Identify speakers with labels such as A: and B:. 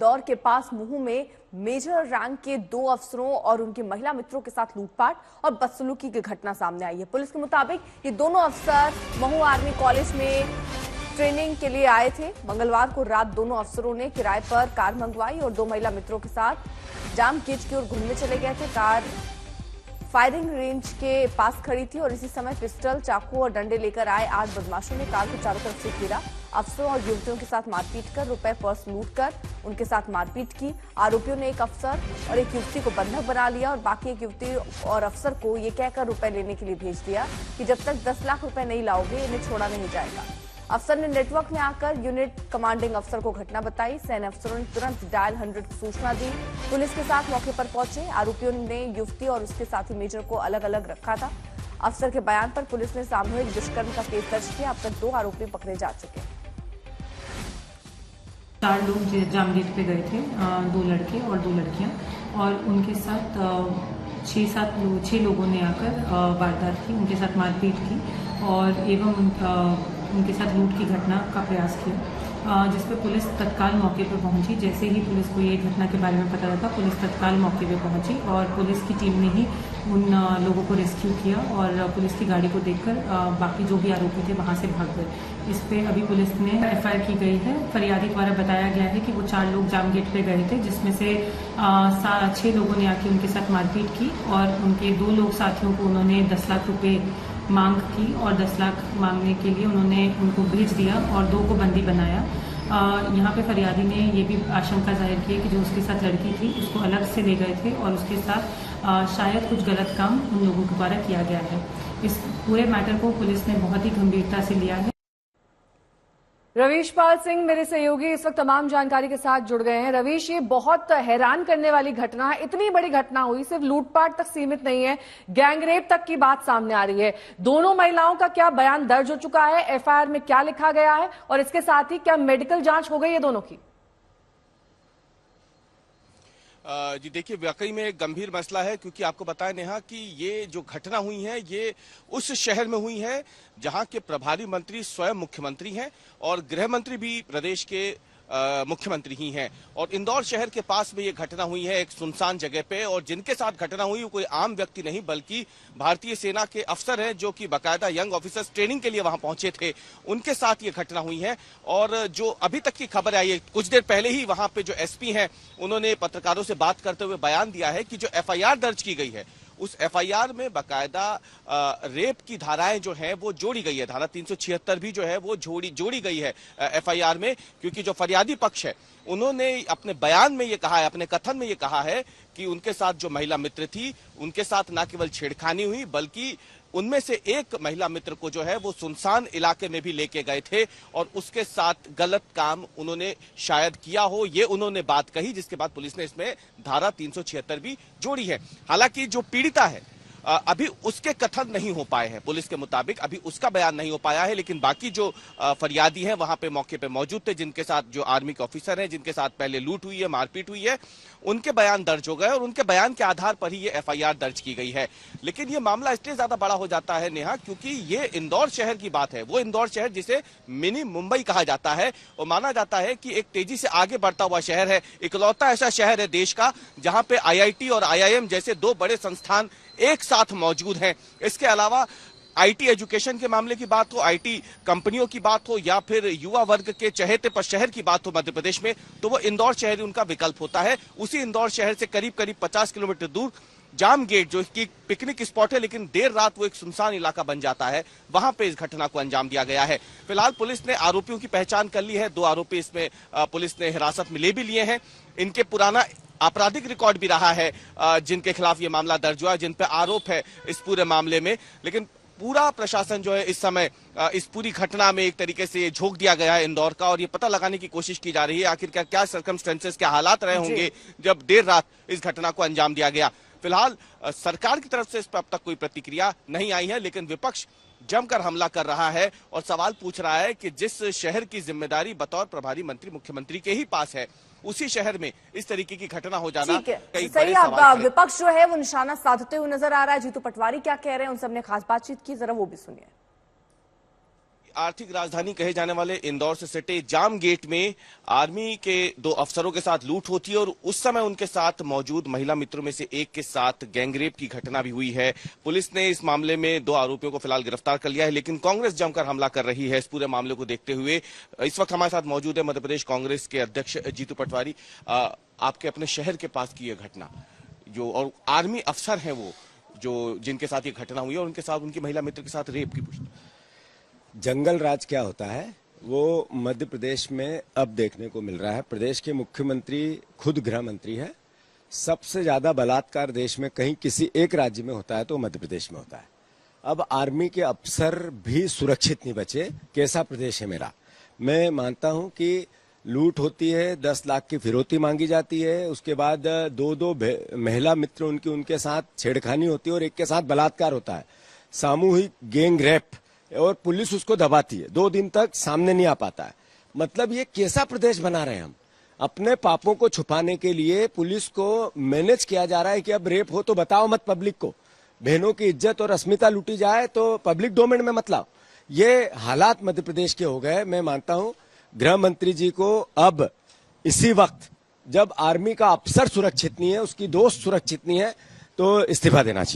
A: इंदौर के पास मुहू में major rank के 2 अफसरों और उनके महिला मित्रों के साथ लूटपाट और बदसलूकी की घटना सामने आई है। पुलिस के मुताबिक ये दोनों अफसर महू आर्मी कॉलेज में ट्रेनिंग के लिए आए थे। मंगलवार को रात दोनों अफसरों ने किराए पर कार मंगवाई और 2 महिला मित्रों के साथ जाम गेट की ओर घूमने चले गए थे। कार फायरिंग रेंज के पास खड़ी थी और इसी समय पिस्टल, चाकू और डंडे लेकर आए 8 बदमाशों ने कार को चारों तरफ से घेरा। अफसरों और युवतियों के साथ मारपीट कर रुपए, पर्स लूट कर उनके साथ मारपीट की। आरोपियों ने एक अफसर और एक युवती को बंधक बना लिया और बाकी एक युवती और अफसर को ये कहकर रुपए लेने के लिए भेज दिया कि जब तक 10 लाख रुपए नहीं लाओगे इन्हें छोड़ा नहीं जाएगा। अफसर ने नेटवर्क में आकर यूनिट कमांडिंग अफसर को घटना बताई। सैन्य अफसरों ने तुरंत डायल 100 को सूचना दी। पुलिस के साथ मौके पर पहुंचे। आरोपियों ने युवती और उसके साथी मेजर को अलग अलग रखा था। अफसर के बयान पर पुलिस ने सामूहिक दुष्कर्म का केस दर्ज किया। अब तक 2 आरोपी पकड़े जा चुके हैं।
B: 4 लोग जामगेट पे गए थे, 2 लड़के और 2 लड़कियां, और उनके साथ 6 लोगों ने आकर वारदात की, उनके साथ मारपीट की और एवं उनके साथ लूट की घटना का प्रयास किया, जिस पर पुलिस तत्काल मौके पर पहुंची। जैसे ही पुलिस को ये घटना के बारे में पता लगा, पुलिस तत्काल मौके पर पहुंची और पुलिस की टीम ने ही उन लोगों को रेस्क्यू किया और पुलिस की गाड़ी को देखकर बाकी जो भी आरोपी थे वहां से भाग गए। इस पे अभी पुलिस ने एफआईआर की गई है। फरियादी द्वारा बताया गया है कि वो 4 लोग जामगेट पे गए थे, जिसमें से 6 लोगों ने आके उनके साथ मारपीट की और उनके 2 लोग साथियों को उन्होंने 10 लाख रुपए मांग की और 10 लाख मांगने के लिए उन्होंने उनको भेज दिया और 2 को बंदी बनाया। यहाँ पे फरियादी ने ये भी आशंका जाहिर की कि जो उसके साथ लड़की थी उसको अलग से ले गए थे और उसके साथ शायद कुछ गलत काम उन लोगों के द्वारा किया गया है। इस पूरे मैटर को पुलिस ने बहुत ही गंभीरता से लिया है।
A: रवीश पाल सिंह मेरे सहयोगी इस वक्त तमाम जानकारी के साथ जुड़ गए हैं। रवीश, ये बहुत हैरान करने वाली घटना है। इतनी बड़ी घटना हुई, सिर्फ लूटपाट तक सीमित नहीं है, गैंगरेप तक की बात सामने आ रही है। दोनों महिलाओं का क्या बयान दर्ज हो चुका है, एफआईआर में क्या लिखा गया है और इसके साथ ही क्या मेडिकल जांच हो गई है दोनों की?
C: जी देखिए, वाकई में एक गंभीर मसला है, क्योंकि आपको बताएं नेहा कि ये जो घटना हुई है ये उस शहर में हुई है जहां के प्रभारी मंत्री स्वयं मुख्यमंत्री हैं और गृह मंत्री भी प्रदेश के मुख्यमंत्री ही हैं। और इंदौर शहर के पास में ये घटना हुई है, एक सुनसान जगह पे, और जिनके साथ घटना हुई वो कोई आम व्यक्ति नहीं बल्कि भारतीय सेना के अफसर हैं जो कि बाकायदा यंग ऑफिसर्स ट्रेनिंग के लिए वहां पहुंचे थे, उनके साथ ये घटना हुई है। और जो अभी तक की खबर आई है, कुछ देर पहले ही वहां पे जो एसपी हैं उन्होंने पत्रकारों से बात करते हुए बयान दिया है कि जो एफआईआर दर्ज की गई है उस एफआईआर में बाकायदा रेप की धाराएं जो हैं वो जोड़ी गई है। धारा 376 भी जो है वो जोड़ी गई है एफआईआर में, क्योंकि जो फरियादी पक्ष है उन्होंने अपने बयान में ये कहा है, अपने कथन में ये कहा है कि उनके साथ जो महिला मित्र थी उनके साथ न केवल छेड़खानी हुई बल्कि उनमें से एक महिला मित्र को जो है वो सुनसान इलाके में भी लेके गए थे और उसके साथ गलत काम उन्होंने शायद किया हो, ये उन्होंने बात कही, जिसके बाद पुलिस ने इसमें धारा 376 भी जोड़ी है। हालांकि जो पीड़िता है अभी उसके कथन नहीं हो पाए हैं पुलिस के मुताबिक, अभी उसका बयान नहीं हो पाया है, लेकिन बाकी जो फरियादी हैं वहां पे मौके पे मौजूद थे, जिनके साथ जो आर्मी के ऑफिसर हैं जिनके साथ पहले लूट हुई है, मारपीट हुई है, उनके बयान दर्ज हो गए और उनके बयान के आधार पर ही ये एफआईआर दर्ज की गई है। लेकिन ये मामला इसलिए ज्यादा बड़ा हो जाता है नेहा, क्योंकि ये इंदौर शहर की बात है, वो इंदौर शहर जिसे मिनी मुंबई कहा जाता है और माना जाता है कि एक तेजी से आगे बढ़ता हुआ शहर है, इकलौता ऐसा शहर है देश का जहां पे आईआईटी और आईआईएम जैसे 2 बड़े संस्थान एक साथ मौजूद हैं। इसके अलावा आईटी एजुकेशन के मामले की बात हो, आईटी कंपनियों की बात हो या फिर युवा वर्ग के चहेते पर शहर की बात हो मध्य प्रदेश में, तो वो इंदौर शहर उनका विकल्प होता है। उसी इंदौर शहर से करीब करीब 50 किलोमीटर दूर जाम गेट जो कि पिकनिक स्पॉट है, लेकिन देर रात वो एक सुनसान इलाका बन जाता है, वहां पे इस घटना को अंजाम दिया गया है। फिलहाल पुलिस ने आरोपियों की पहचान कर ली है, 2 आरोपी इसमें पुलिस ने हिरासत में ले भी लिए हैं। इनके पुराना आपराधिक रिकॉर्ड भी रहा है जिनके खिलाफ ये मामला दर्ज हुआ है, जिन पे आरोप है इस पूरे मामले में। लेकिन पूरा प्रशासन जो है इस समय इस पूरी घटना में एक तरीके से झोंक दिया गया है इंदौर का, और ये पता लगाने की कोशिश की जा रही है आखिरकार क्या सर्कमस्टेंसेस, क्या हालात रहे होंगे जब देर रात इस घटना को अंजाम दिया गया। फिलहाल सरकार की तरफ से इस पर अब तक कोई प्रतिक्रिया नहीं आई है, लेकिन विपक्ष जमकर हमला कर रहा है और सवाल पूछ रहा है कि जिस शहर की जिम्मेदारी बतौर प्रभारी मंत्री मुख्यमंत्री के ही पास है, उसी शहर में इस तरीके की घटना हो जाना कई बड़े सवाल।
A: विपक्ष जो है वो निशाना साधते हुए नजर आ रहा है। जीतू पटवारी क्या कह रहे हैं, उन सबने खास बातचीत की, जरा वो भी सुनिए।
C: आर्थिक राजधानी कहे जाने वाले इंदौर से सटे जाम गेट में आर्मी के 2 अफसरों के साथ लूट होती है और उस समय उनके साथ मौजूद महिला मित्रों में से एक के साथ गैंगरेप की घटना भी हुई है। पुलिस ने इस मामले में 2 आरोपियों को फिलहाल गिरफ्तार कर लिया है, लेकिन कांग्रेस जमकर हमला कर रही है इस पूरे मामले को देखते हुए। इस वक्त हमारे साथ मौजूद है मध्य प्रदेश कांग्रेस के अध्यक्ष जीतू पटवारी। आपके अपने शहर के पास की यह घटना जो और आर्मी अफसर हैं वो जो जिनके साथ ये घटना हुई है और उनके साथ उनकी महिला मित्र के साथ रेप की पुष्टि।
D: जंगल राज क्या होता है वो मध्य प्रदेश में अब देखने को मिल रहा है। प्रदेश के मुख्यमंत्री खुद गृह मंत्री है। सबसे ज्यादा बलात्कार देश में कहीं किसी एक राज्य में होता है तो मध्य प्रदेश में होता है। अब आर्मी के अफसर भी सुरक्षित नहीं बचे। कैसा प्रदेश है मेरा। मैं मानता हूं कि लूट होती है, 10 लाख की फिरौती मांगी जाती है, उसके बाद 2 महिला मित्र उनके साथ छेड़खानी होती है और एक के साथ बलात्कार होता है, सामूहिक गैंग रेप, और पुलिस उसको दबाती है। 2 दिन तक सामने नहीं आ पाता है। मतलब ये कैसा प्रदेश बना रहे हैं हम। अपने पापों को छुपाने के लिए पुलिस को मैनेज किया जा रहा है कि अब रेप हो तो बताओ मत पब्लिक को, बहनों की इज्जत और अस्मिता लूटी जाए तो पब्लिक डोमेन में मत लाओ। ये हालात मध्य प्रदेश के हो गए। मैं मानता हूं गृह मंत्री जी को अब इसी वक्त जब आर्मी का अफसर सुरक्षित नहीं है, उसकी दोस्त सुरक्षित नहीं है, तो इस्तीफा देना चाहिए।